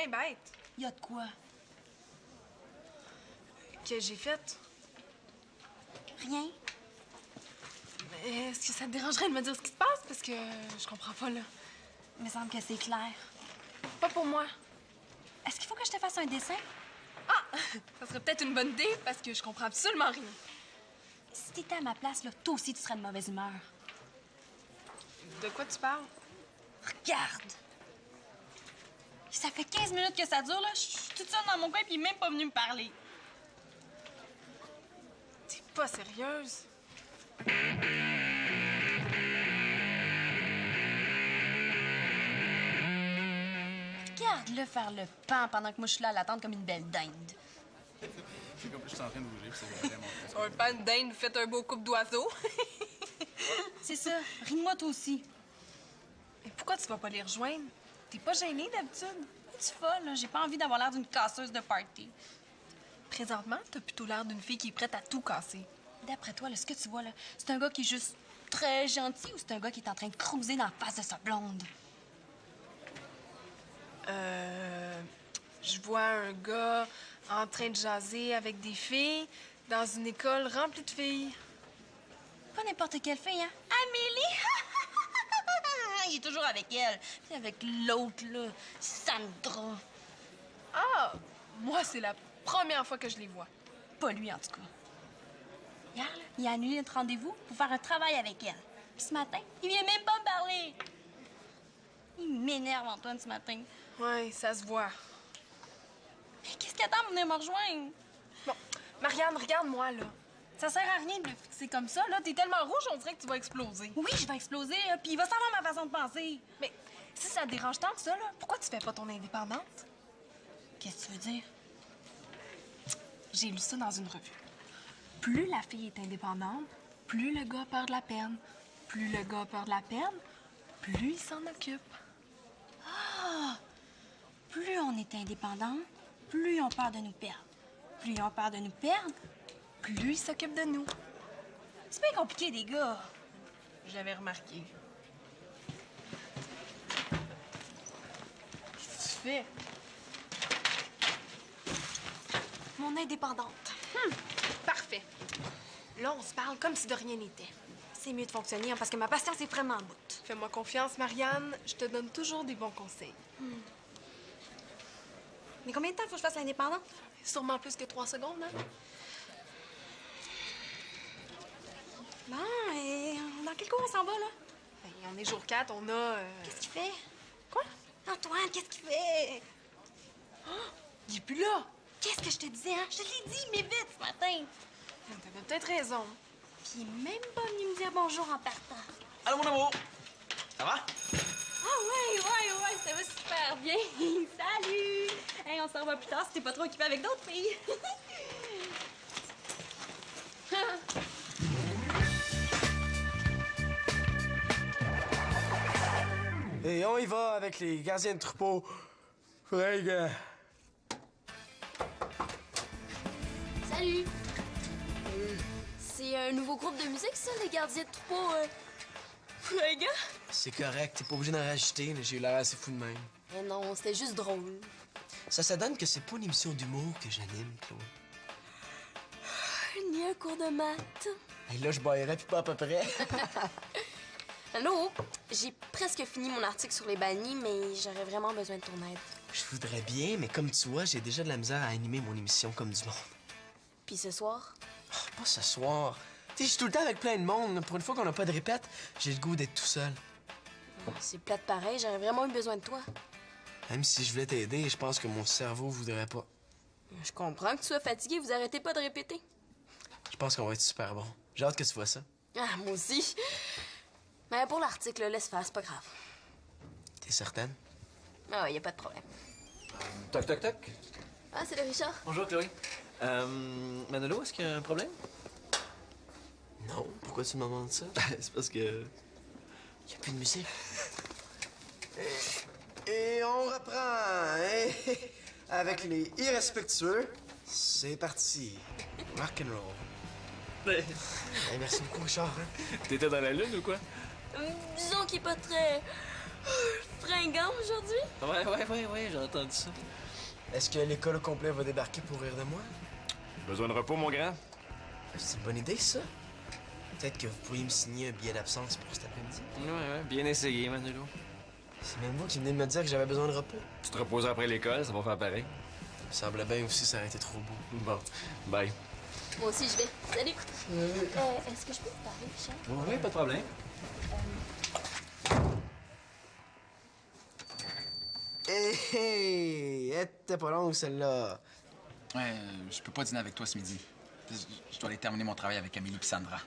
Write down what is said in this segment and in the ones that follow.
bien bête. Y a de quoi? Que j'ai fait. Rien? Mais est-ce que ça te dérangerait de me dire ce qui se passe? Parce que je comprends pas, là. Il me semble que c'est clair. Pas pour moi. Est-ce qu'il faut que je te fasse un dessin? Ah! Ça serait peut-être une bonne idée, parce que je comprends absolument rien. Si t'étais à ma place, là, toi aussi, tu serais de mauvaise humeur. De quoi tu parles? Regarde! Ça fait 15 minutes que ça dure, là. Je suis toute seule dans mon coin, puis il est même pas venu me parler. T'es pas sérieuse? Regarde-le faire le pan pendant que moi, je suis là à l'attendre comme une belle dinde. C'est comme je suis en train de bouger, puis c'est vraiment Sur un pan de dinde, faites un beau couple d'oiseaux. C'est ça. Ris de moi, toi aussi. Mais pourquoi tu vas pas les rejoindre? T'es pas gênée d'habitude? Es-tu folle, là? J'ai pas envie d'avoir l'air d'une casseuse de party. Présentement, t'as plutôt l'air d'une fille qui est prête à tout casser. D'après toi, là, ce que tu vois, là, c'est un gars qui est juste très gentil ou c'est un gars qui est en train de cruiser dans la face de sa blonde? Je vois un gars en train de jaser avec des filles dans une école remplie de filles. Pas n'importe quelle fille, hein? Amélie! Il est toujours avec elle. Puis avec l'autre, là, Sandra. Ah! Moi, c'est la première fois que je les vois. Pas lui, en tout cas. Hier, là, il a annulé notre rendez-vous pour faire un travail avec elle. Puis ce matin, il vient même pas me parler. Il m'énerve, Antoine, ce matin. Ouais, ça se voit. Mais qu'est-ce qu'il attend pour venir me rejoindre? Bon, Marianne, regarde-moi, là. Ça sert à rien de le fixer comme ça, là. T'es tellement rouge, on dirait que tu vas exploser. Oui, je vais exploser, là, puis il va savoir ma façon de penser. Mais si ça te dérange tant que ça, là, pourquoi tu fais pas ton indépendante? Qu'est-ce que tu veux dire? J'ai lu ça dans une revue. Plus la fille est indépendante, plus le gars a peur de la peine. Plus le gars a peur de la peine, plus il s'en occupe. Ah! Plus on est indépendant, plus ils ont peur de nous perdre. Plus ils ont peur de nous perdre, Plus il s'occupe de nous. c'est bien compliqué, les gars. J'avais remarqué. Qu'est-ce que tu fais? Mon indépendante. Parfait. Là, on se parle comme si de rien n'était. C'est mieux de fonctionner, hein, parce que ma patience est vraiment en bout. Fais-moi confiance, Marianne. Je te donne toujours des bons conseils. Mais combien de temps faut que je fasse l'indépendante? Sûrement plus que 3 secondes, hein? Bon, et dans quel cours on s'en va, là? Ben, on est jour 4, on a... Qu'est-ce qu'il fait? Quoi? Antoine, qu'est-ce qu'il fait? Il est plus là! Qu'est-ce que je te disais, hein? Je te l'ai dit, mais vite, ce matin. T'avais peut-être raison. Puis il est même pas venu me dire bonjour en partant. Allô, mon amour! Ça va? Ah ouais, ça va super bien. Salut! Hey, on s'en va plus tard si t'es pas trop occupé avec d'autres filles. Et on y va avec les gardiens de troupeau. Ouais, gars. Salut! C'est un nouveau groupe de musique, ça, les gardiens de troupeau, les gars? C'est correct, t'es pas obligé d'en rajouter, là, j'ai eu l'air assez fou de même. Mais non, c'était juste drôle. Ça donne que c'est pas une émission d'humour que j'anime, Chloé. Ni un cours de maths. Et là, je baillerais puis pas à peu près. Allô? J'ai presque fini mon article sur les bannis, mais j'aurais vraiment besoin de ton aide. Je voudrais bien, mais comme tu vois, j'ai déjà de la misère à animer mon émission comme du monde. Puis ce soir? Oh, pas ce soir. Tu sais, je suis tout le temps avec plein de monde. Pour une fois qu'on n'a pas de répète, j'ai le goût d'être tout seul. C'est plate pareil, j'aurais vraiment eu besoin de toi. Même si je voulais t'aider, je pense que mon cerveau voudrait pas. Je comprends que tu sois fatigué, vous arrêtez pas de répéter. Je pense qu'on va être super bon. J'ai hâte que tu vois ça. Ah, moi aussi. Mais pour l'article, laisse faire, c'est pas grave. T'es certaine? Ah ouais, y a pas de problème. Toc, toc, toc. Ah, c'est le Richard. Bonjour, Chloé. Manolo, est-ce qu'il y a un problème? Non. Pourquoi tu me demandes ça? C'est parce que... Y a plus de musique. Et on reprend, hein? Avec les irrespectueux. C'est parti. Rock'n'roll. Ouais. Hey, merci beaucoup, Richard. Hein? T'étais dans la lune ou quoi? Disons qu'il est pas très Fringant aujourd'hui? Ouais, j'ai entendu ça. Est-ce que l'école au complet va débarquer pour rire de moi? Besoin de repos, mon grand? C'est une bonne idée, ça. Peut-être que vous pourriez me signer un billet d'absence pour cet après-midi. Ouais, bien essayé, Manolo. C'est même vous qui venez de me dire que j'avais besoin de repos. Tu te reposes après l'école, ça va faire pareil. Il me semblait bien aussi, ça aurait été trop beau. Bon, bye. Moi aussi, je vais. Salut. Est-ce que je peux te parler, Michel? Oui, pas de problème. Hey, elle était pas longue, celle-là. Ouais, je peux pas dîner avec toi ce midi. Je dois aller terminer mon travail avec Amélie pis Sandra.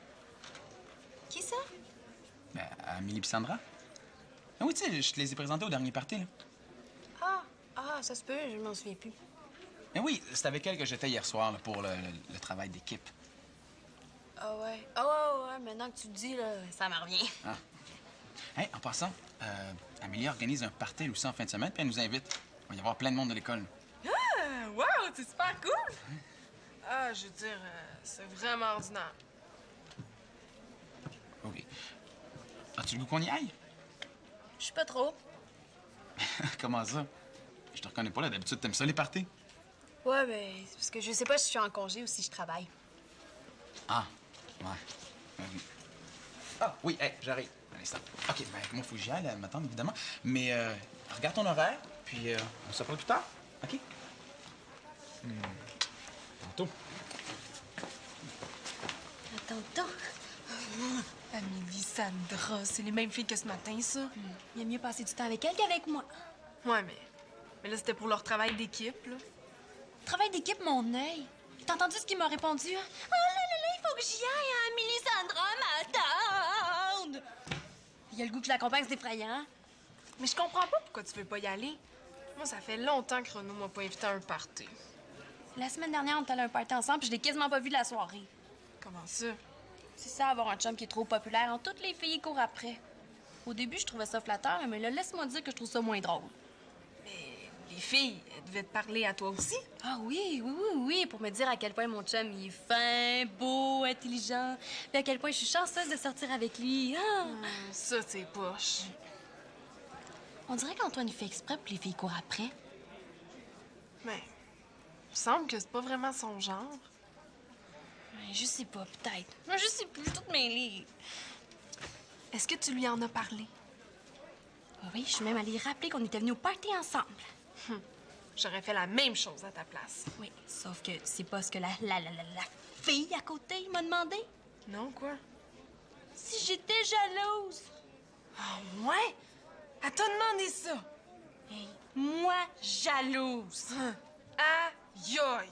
Qui ça? Ben, Amélie pis Sandra? Ah oui, tu sais, je te les ai présentés au dernier party, là. Ça se peut, je m'en souviens plus. Mais oui, c'est avec elle que j'étais hier soir là, pour le travail d'équipe. Ouais, maintenant que tu le dis, là, ça m'en revient. Ah. Hey, en passant, Amélie organise un party elle aussi en fin de semaine, puis elle nous invite. Il va y avoir plein de monde de l'école. Ah, wow, c'est super cool! Ah, je veux dire, c'est vraiment ordinaire. OK. As-tu le goût qu'on y aille? Je suis pas trop. Comment ça? Je te reconnais pas, là. D'habitude, t'aimes ça, les parties? Ouais, mais c'est parce que je sais pas si je suis en congé ou si je travaille. Ah, ouais. Oui. Ah, oui, hey, j'arrive. Un instant. OK, ben, moi, faut que j'y aille, là, m'attendre, évidemment. Mais, regarde ton horaire, puis on se reparle plus tard, OK? Tantôt. Attends. Amélie, Sandra, c'est les mêmes filles que ce matin, ça. Il y a mieux passer du temps avec elle qu'avec moi. Ouais, mais là, c'était pour leur travail d'équipe, là. Travail d'équipe, mon œil. T'as entendu ce qu'il m'a répondu? Hein? Oh là, il faut que j'y aille, hein? Amélie Sandra m'attendent! Il y a le goût que je l'accompagne, c'est effrayant. Mais je comprends pas pourquoi tu veux pas y aller. Moi, ça fait longtemps que Renaud m'a pas invité à un party. La semaine dernière, on est allé à un party ensemble, puis je l'ai quasiment pas vu de la soirée. Comment ça? C'est ça, avoir un chum qui est trop populaire. En toutes les filles courent après. Au début, je trouvais ça flatteur, mais là, laisse-moi dire que je trouve ça moins drôle. Mais les filles, elles devaient te parler à toi aussi. Ah oui, pour me dire à quel point mon chum il est fin, beau, intelligent, puis à quel point je suis chanceuse de sortir avec lui. Ah! Ça, c'est poche. On dirait qu'Antoine il fait exprès pour les filles courent après. Mais il me semble que c'est pas vraiment son genre. Ouais, je sais pas, peut-être. Moi, je sais plus, je suis toute mêlée. Est-ce que tu lui en as parlé? Oui, je suis même allée rappeler qu'on était venus au party ensemble. J'aurais fait la même chose à ta place. Oui, sauf que c'est pas ce que la fille à côté m'a demandé. Non, quoi? Si j'étais jalouse. Ah ouais? Elle t'a demandé ça? Hey, moi, jalouse. Aïe aïe!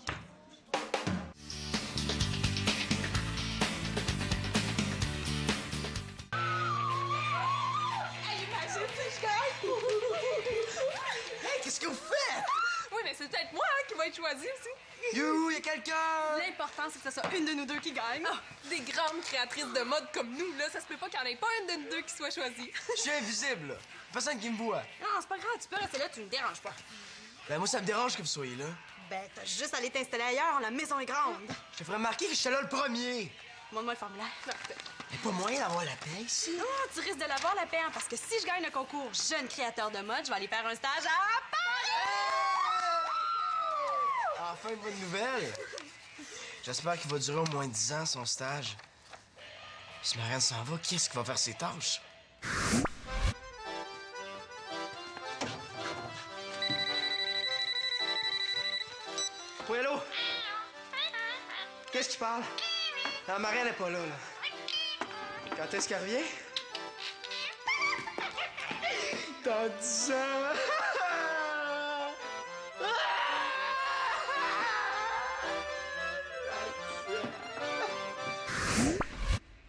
Hey, qu'est-ce que vous faites? Oui, mais c'est peut-être moi qui va être choisie aussi. You, y a quelqu'un? L'important, c'est que ce soit une de nous deux qui gagne. Des grandes créatrices de mode comme nous, là, ça se peut pas qu'il n'y en ait pas une de nous deux qui soit choisie. Je suis invisible, là. Personne qui me voit. Non, c'est pas grave, tu peux rester là, tu me déranges pas. Ben, moi, ça me dérange que vous soyez là. Ben, t'as juste à aller t'installer ailleurs, la maison est grande. Je te ferais remarquer que j'étais là le premier. Montre-moi le formulaire. Mais pas moyen d'avoir la paix ici. Non, tu risques de l'avoir, la paix, hein, parce que si je gagne le concours jeune créateur de mode, je vais aller faire un stage à Paris! Enfin, une bonne nouvelle. J'espère qu'il va durer au moins 10 ans, son stage. Si Marianne s'en va, qui est-ce qui va faire ses tâches? Oui, allô? Qu'est-ce qui parle? Non, Marianne n'est pas là, là. Quand est-ce qu'elle revient? Dans 10 ans!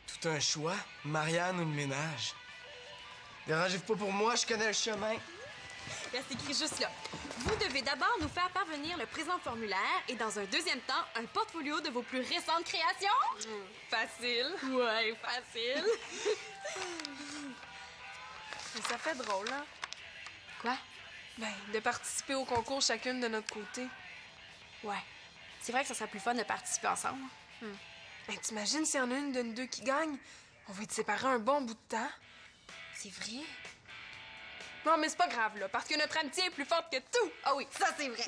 Tout un choix, Marianne ou le ménage. Dérangez-vous pas pour moi, je connais le chemin. Là, c'est écrit juste là. Vous devez d'abord nous faire parvenir le présent formulaire et dans un deuxième temps, un portfolio de vos plus récentes créations. Facile. Ouais, facile. Mais ça fait drôle, hein? Quoi? Ben, de participer au concours chacune de notre côté. Ouais. C'est vrai que ça serait plus fun de participer ensemble. Ben, t'imagines s'il y en a une de nous deux qui gagne? On va être séparés un bon bout de temps. C'est vrai. Non, mais c'est pas grave, là, parce que notre amitié est plus forte que tout. Ah oui, ça c'est vrai.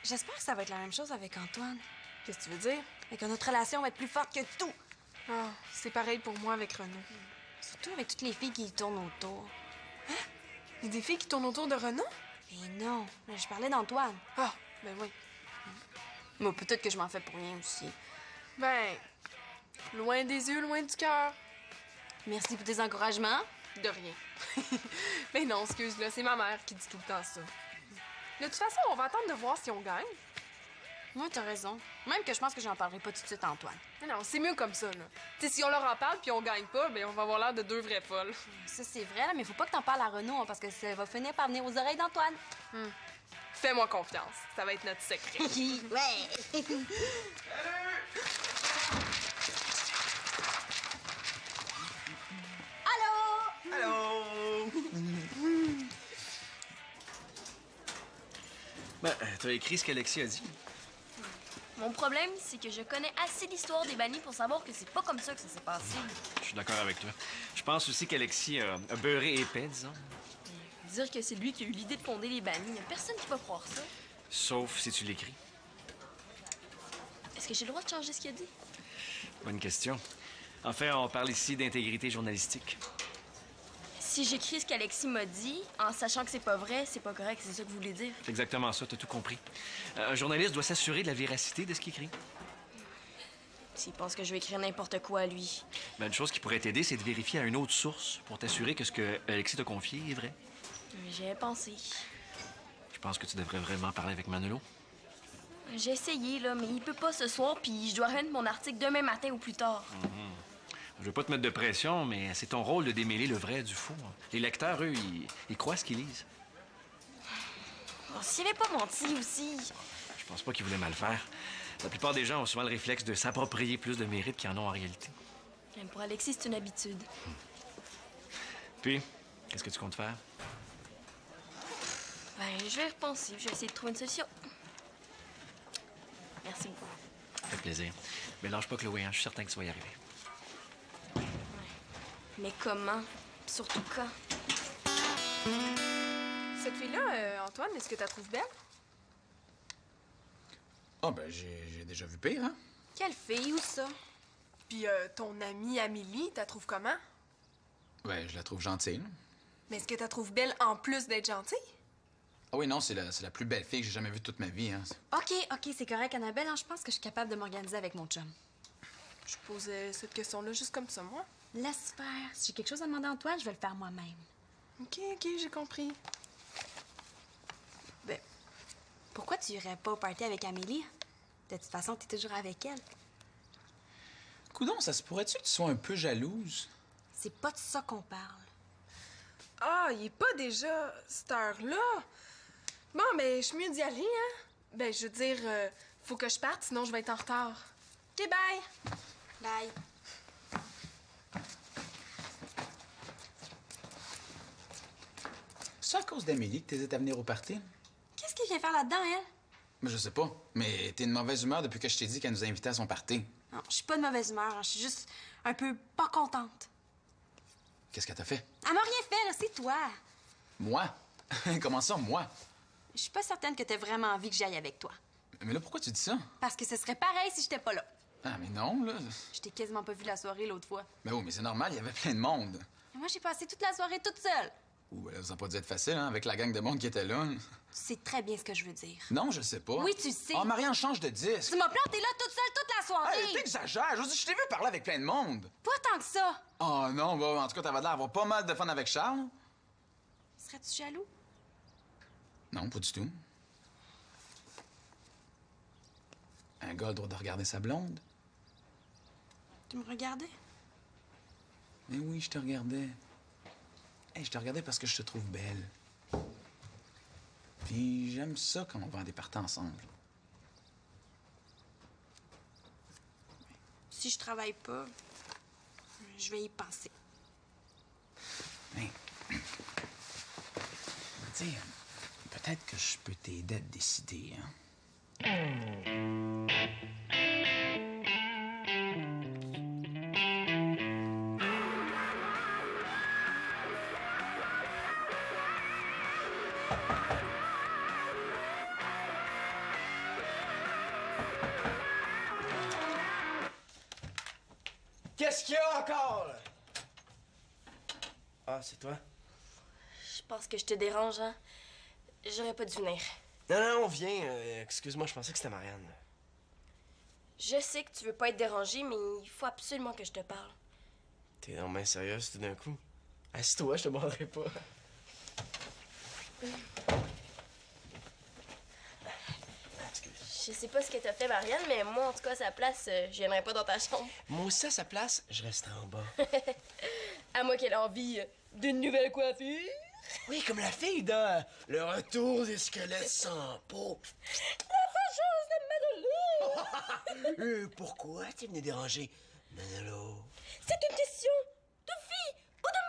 J'espère que ça va être la même chose avec Antoine. Qu'est-ce que tu veux dire? Et que notre relation va être plus forte que tout. Ah, c'est pareil pour moi avec Renaud. Surtout avec toutes les filles qui y tournent autour. Il y a des filles qui tournent autour de Renaud? Mais non, mais je parlais d'Antoine. Ah, ben oui. Moi, peut-être que je m'en fais pour rien aussi. Ben, loin des yeux, loin du cœur. Merci pour tes encouragements. De rien. Mais non, excuse-le, c'est ma mère qui dit tout le temps ça. De toute façon, on va attendre de voir si on gagne. Moi, t'as raison. Même que je pense que j'en parlerai pas tout de suite à Antoine. Mais non, c'est mieux comme ça, là. Tu sais, si on leur en parle puis on gagne pas, ben on va avoir l'air de deux vraies folles. Ça, c'est vrai, là, mais faut pas que t'en parles à Renaud, hein, parce que ça va finir par venir aux oreilles d'Antoine. Fais-moi confiance, ça va être notre secret. Ouais. Allô? Ben, t'as écrit ce qu'Alexis a dit. Mon problème, c'est que je connais assez l'histoire des bannis pour savoir que c'est pas comme ça que ça s'est passé. Je suis d'accord avec toi. Je pense aussi qu'Alexis a beurré épais, disons. Dire que c'est lui qui a eu l'idée de fonder les bannis, y a personne qui va croire ça. Sauf si tu l'écris. Est-ce que j'ai le droit de changer ce qu'il a dit? Bonne question. En fait, on parle ici d'intégrité journalistique. Si j'écris ce qu'Alexis m'a dit, en sachant que c'est pas vrai, c'est pas correct, c'est ça que vous voulez dire? C'est exactement ça, t'as tout compris. Un journaliste doit s'assurer de la véracité de ce qu'il écrit. S'il pense que je vais écrire n'importe quoi à lui. Ben, une chose qui pourrait t'aider, c'est de vérifier à une autre source pour t'assurer que ce que Alexis t'a confié est vrai. J'y ai pensé. Je pense que tu devrais vraiment parler avec Manolo. J'ai essayé, là, mais il peut pas ce soir, puis je dois rendre mon article demain matin ou plus tard. Je veux pas te mettre de pression, mais c'est ton rôle de démêler le vrai du faux. Les lecteurs, eux, ils croient ce qu'ils lisent. Bon, s'il avait pas menti aussi. Je pense pas qu'ils voulaient mal faire. La plupart des gens ont souvent le réflexe de s'approprier plus de mérite qu'ils en ont en réalité. Même pour Alexis, c'est une habitude. Puis, qu'est-ce que tu comptes faire? Ben, je vais y repenser, je vais essayer de trouver une solution. Merci beaucoup. Ça fait plaisir. Mais lâche pas, Chloé, hein? Je suis certain que tu vas y arriver. Mais comment? Surtout quand? Cette fille-là, Antoine, est-ce que tu la trouves belle? Ah, ben, j'ai déjà vu pire, hein? Quelle fille, où ça? Puis ton amie Amélie, tu la trouves comment? Ouais, je la trouve gentille, là. Mais est-ce que tu la trouves belle en plus d'être gentille? Ah oui, non, c'est la plus belle fille que j'ai jamais vue de toute ma vie, hein. OK, c'est correct, Annabelle. Hein, je pense que je suis capable de m'organiser avec mon chum. Je posais cette question-là juste comme ça, moi. Laisse faire. Si j'ai quelque chose à demander à Antoine, je vais le faire moi-même. OK, j'ai compris. Ben, pourquoi tu irais pas au party avec Amélie? De toute façon, t'es toujours avec elle. Coudon, ça se pourrait-tu que tu sois un peu jalouse? C'est pas de ça qu'on parle. Ah, il est pas déjà cette heure-là? Bon, ben, je suis mieux d'y aller, hein? Ben, je veux dire, faut que je parte, sinon je vais être en retard. OK, bye! Bye. C'est à cause d'Amélie que t'hésites à venir au party? Qu'est-ce qu'il vient faire là-dedans, elle? Mais je sais pas. Mais t'es de mauvaise humeur depuis que je t'ai dit qu'elle nous a invités à son party. Non, je suis pas de mauvaise humeur. Hein. Je suis juste un peu pas contente. Qu'est-ce qu'elle t'a fait? Elle m'a rien fait, là. C'est toi. Moi? Comment ça, moi? Je suis pas certaine que t'aies vraiment envie que j'aille avec toi. Mais là, pourquoi tu dis ça? Parce que ce serait pareil si j'étais pas là. Ah, mais non, là. Je t'ai quasiment pas vu la soirée l'autre fois. Ben oui, mais c'est normal, il y avait plein de monde. Et moi, j'ai passé toute la soirée toute seule. Ouh, là, ça n'a pas dû être facile, hein, avec la gang de monde qui était là. Tu sais très bien ce que je veux dire. Non, je sais pas. Oui, tu sais. Oh, Marianne, change de disque. Tu m'as planté là toute seule toute la soirée. Hey, t'exagères. Je t'ai vu parler avec plein de monde. Pas tant que ça. Oh non, bah, en tout cas, t'avais l'air d'avoir pas mal de fun avec Charles. Serais-tu jaloux? Non, pas du tout. Un gars a le droit de regarder sa blonde. Tu me regardais? Mais oui, je te regardais. Hey, je te regardais parce que je te trouve belle. Puis j'aime ça quand on va à des parties ensemble. Si je travaille pas, je vais y penser. Mais, tu sais, peut-être que je peux t'aider à te décider, hein. qu'est-ce qu'il y a encore, là? Ah, c'est toi? Je pense que je te dérange, hein? J'aurais pas dû venir. Non, non, viens. Excuse-moi, je pensais que c'était Marianne. Je sais que tu veux pas être dérangé, mais il faut absolument que je te parle. T'es non bien sérieuse tout d'un coup. Assis-toi, je te demanderai pas. Je sais pas ce que t'as fait, Marianne, mais moi, en tout cas, à sa place, je viendrai pas dans ta chambre. Moi aussi, à sa place, je resterai en bas. À moi qu'elle a envie d'une nouvelle coiffure. Oui, comme la fille de Le Retour des squelettes sans peau. La vengeance de Manolo! Pourquoi t'es venu déranger Manolo? C'est une question de vie ou de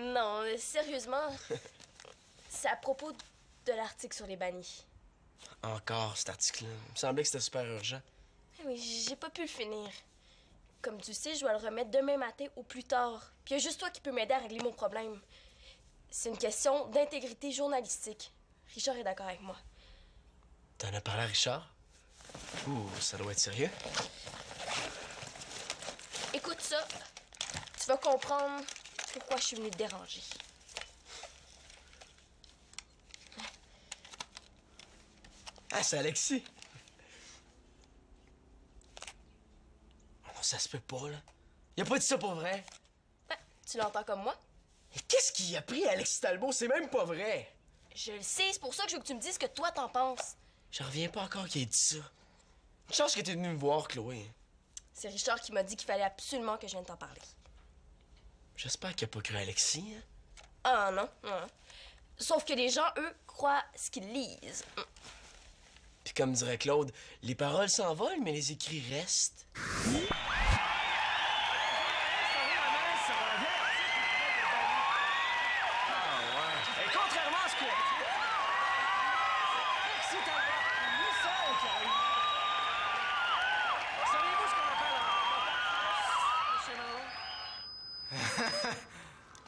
mort! Non, sérieusement, c'est à propos de l'article sur les bannis. Encore cet article-là. Il me semblait que c'était super urgent. Ah oui, j'ai pas pu le finir. Comme tu sais, je dois le remettre demain matin ou plus tard. Puis il y a juste toi qui peux m'aider à régler mon problème. C'est une question d'intégrité journalistique. Richard est d'accord avec moi. T'en as parlé à Richard? Ouh, ça doit être sérieux. Écoute ça. Tu vas comprendre pourquoi je suis venue te déranger. Ah, c'est Alexis. Oh non, ça se peut pas, là. Il a pas dit ça pour vrai. Ben, tu l'entends comme moi? Et qu'est-ce qu'il a pris à Alexis Talbot? C'est même pas vrai. Je le sais, c'est pour ça que je veux que tu me dises ce que toi t'en penses. J'en reviens pas encore qu'il ait dit ça. Une chance que t'es venu me voir, Chloé. C'est Richard qui m'a dit qu'il fallait absolument que je vienne t'en parler. J'espère qu'il a pas cru à Alexis, hein? Ah non, non. Sauf que les gens, eux, croient ce qu'ils lisent. Puis comme dirait Claude, les paroles s'envolent, mais les écrits restent. Et contrairement à ce que... C'est un missile qui arrive. Savez-vous ce qu'on appelle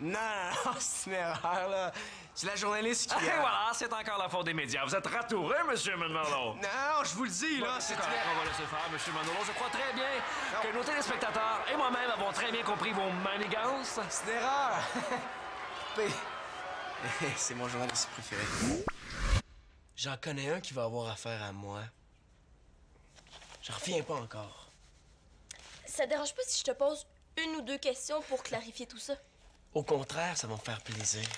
Non, non, c'est une erreur, là. C'est la journaliste qui... Et voilà, c'est encore la faute des médias. Vous êtes ratouré, Monsieur Manolo. Non, je vous le dis, là, c'est... C'est correct, on va laisser faire, Monsieur Manolo. Je crois très bien que nos téléspectateurs et moi-même avons très bien compris vos manigances. C'est une erreur. C'est mon journaliste préféré. J'en connais un qui va avoir affaire à moi. J'en reviens pas encore. Ça te dérange pas si je te pose une ou deux questions pour clarifier tout ça? Au contraire, ça va me faire plaisir.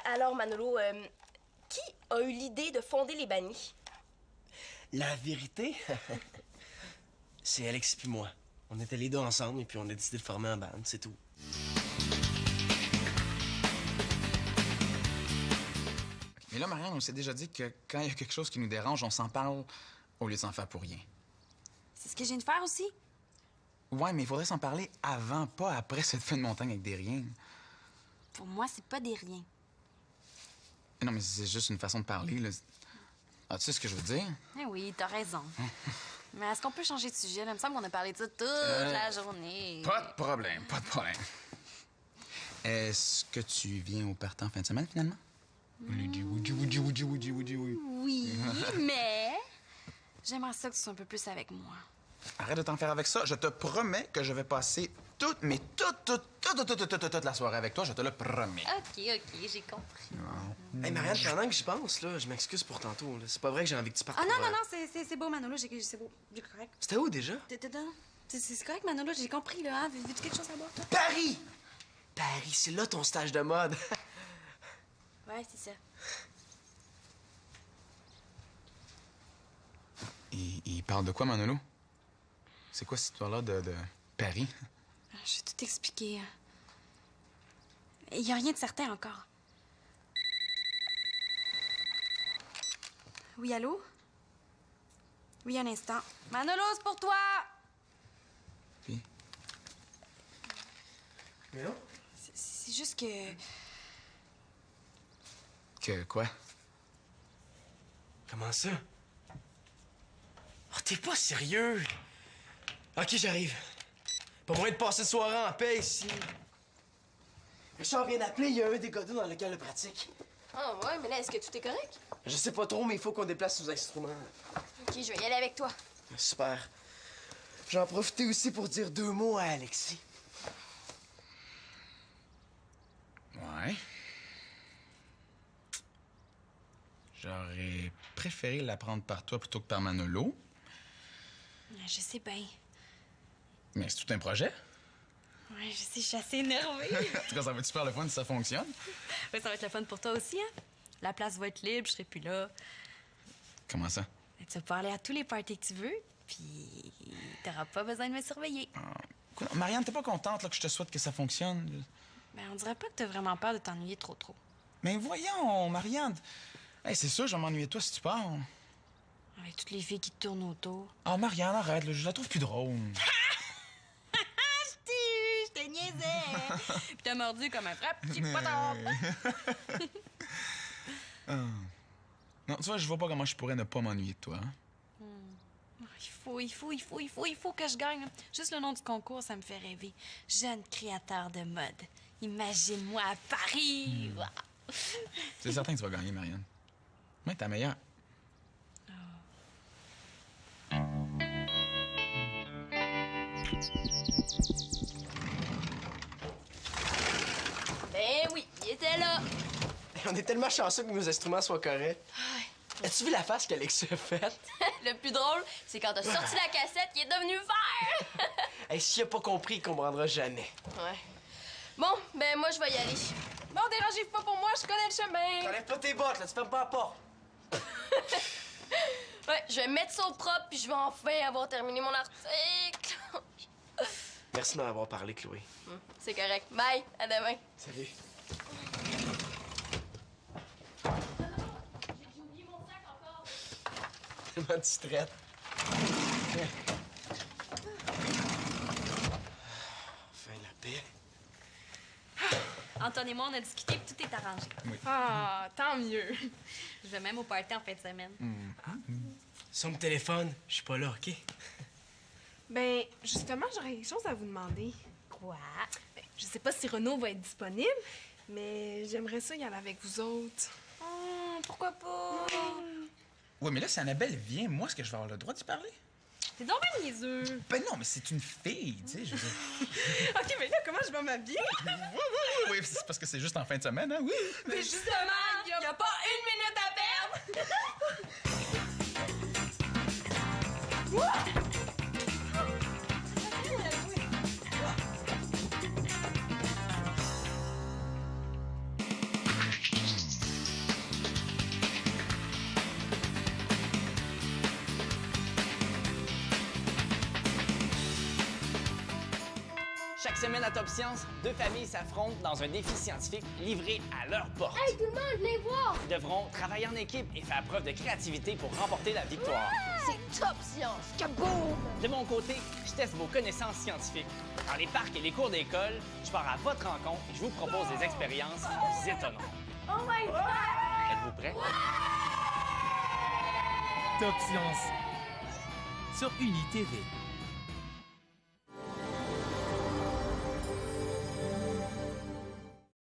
Alors, Manolo, qui a eu l'idée de fonder les bannis? La vérité, c'est Alexis puis moi. On était les deux ensemble et puis on a décidé de former un band, c'est tout. Mais là, Marianne, on s'est déjà dit que quand il y a quelque chose qui nous dérange, on s'en parle au lieu de s'en faire pour rien. C'est ce que je viens de faire aussi. Ouais, mais il faudrait s'en parler avant, pas après cette fin de montagne avec des riens. Pour moi, c'est pas des riens. Non, mais c'est juste une façon de parler, là. Ah, tu sais ce que je veux dire? Eh oui, t'as raison. Mais est-ce qu'on peut changer de sujet? Là, il me semble qu'on a parlé de ça toute la journée. Pas de problème, pas de problème. Est-ce que tu viens au party en fin de semaine, finalement? Oui, mais j'aimerais ça que tu sois un peu plus avec moi. Arrête de t'en faire avec ça. Je te promets que je vais passer toute la soirée avec toi. Je te le promets. OK, j'ai compris. Hey, Marianne, pendant que j'y pense, là, je m'excuse pour tantôt. là. C'est pas vrai que j'ai envie que tu partes. Ah non, pour, non, non, c'est beau, Manolo, c'est beau. C'est correct. C'était où, déjà? C'est correct, Manolo, j'ai compris, là. Hein? Veux-tu quelque chose à boire, toi? Paris! Paris, c'est là ton stage de mode. Ouais, c'est ça. Il parle de quoi, Manolo? C'est quoi cette histoire-là de Paris? Je vais tout expliquer. Il n'y a rien de certain encore. Oui, allô? Oui, un instant. Manolo, c'est pour toi! Puis? Mais non? C'est juste que... Que quoi? Comment ça? Oh, t'es pas sérieux? Ok, j'arrive. Pas moyen de passer une soirée en paix ici. Richard vient d'appeler, il y a un des gars dans lequel le pratique. Ah ouais, mais là, est-ce que tout est correct? Je sais pas trop, mais il faut qu'on déplace nos instruments. Ok, je vais y aller avec toi. Super. J'en profitais aussi pour dire 2 mots à Alexis. Ouais. J'aurais préféré l'apprendre par toi plutôt que par Manolo. Je sais bien. Mais c'est tout un projet. Ouais, je sais, je suis assez énervée. En tout cas, ça va être super le fun si ça fonctionne. Ouais, ça va être le fun pour toi aussi, hein? La place va être libre, je serai plus là. Comment ça? Tu vas pouvoir aller à tous les parties que tu veux, puis t'auras pas besoin de me surveiller. Quoi, Marianne, t'es pas contente là, que je te souhaite que ça fonctionne? Ben, on dirait pas que t'as vraiment peur de t'ennuyer trop. Mais voyons, Marianne. Hey, c'est sûr, je vais m'ennuyer de toi si tu pars. Avec toutes les filles qui te tournent autour. Ah, Marianne, arrête, là, je la trouve plus drôle. Je t'ai niaisé! Puis t'as mordu comme un vrai petit potin. Non, tu vois, je vois pas comment je pourrais ne pas m'ennuyer de toi. Hein? Il faut que je gagne. Juste le nom du concours, ça me fait rêver. Jeune créateur de mode. Imagine-moi à Paris! Wow. C'est certain que tu vas gagner, Marianne. Ouais, t'es la meilleure. Ben oui, il était là. On est tellement chanceux que nos instruments soient corrects. As-tu vu la face qu'Alexis a faite? Le plus drôle, c'est quand t'as sorti la cassette, il est devenu vert. Hey, s'il a pas compris, il comprendra jamais. Ouais. Bon, ben moi, je vais y aller. Bon, dérangez-vous pas pour moi, je connais le chemin. T'enlèves pas tes bottes, là, tu fermes pas la porte. Ouais, je vais mettre ça au propre, puis je vais enfin avoir terminé mon article. Merci de m'avoir parlé, Chloé. C'est correct. Bye, à demain. Salut. J'ai oublié mon sac encore. Tellement distraite. Enfin, la paix. Antoine et moi, on a discuté, puis tout est arrangé. Ah, tant mieux. Je vais même au party en fin de semaine. Sur mon téléphone, je suis pas là, OK? Ben, justement, j'aurais quelque chose à vous demander. Quoi? Ben, je sais pas si Renaud va être disponible, mais j'aimerais ça y aller avec vous autres. Pourquoi pas? Ouais, mais là, si Annabelle vient, moi, est-ce que je vais avoir le droit d'y parler? T'es donc bien niaiseux. Ben non, mais c'est une fille, tu sais, je veux dire. OK, mais là, comment je vais m'habiller? Oui, c'est parce que c'est juste en fin de semaine, hein, oui. Mais justement, il y a pas une minute à perdre! Chaque semaine à Top Science, 2 familles s'affrontent dans un défi scientifique livré à leur porte. Hey, tout le monde, venez voir! Ils devront travailler en équipe et faire preuve de créativité pour remporter la victoire. C'est Top Science! Kaboom! De mon côté, je teste vos connaissances scientifiques. Dans les parcs et les cours d'école, je pars à votre rencontre et je vous propose des expériences étonnantes. Oh my God! Êtes-vous prêts? Top Science sur Uni TV.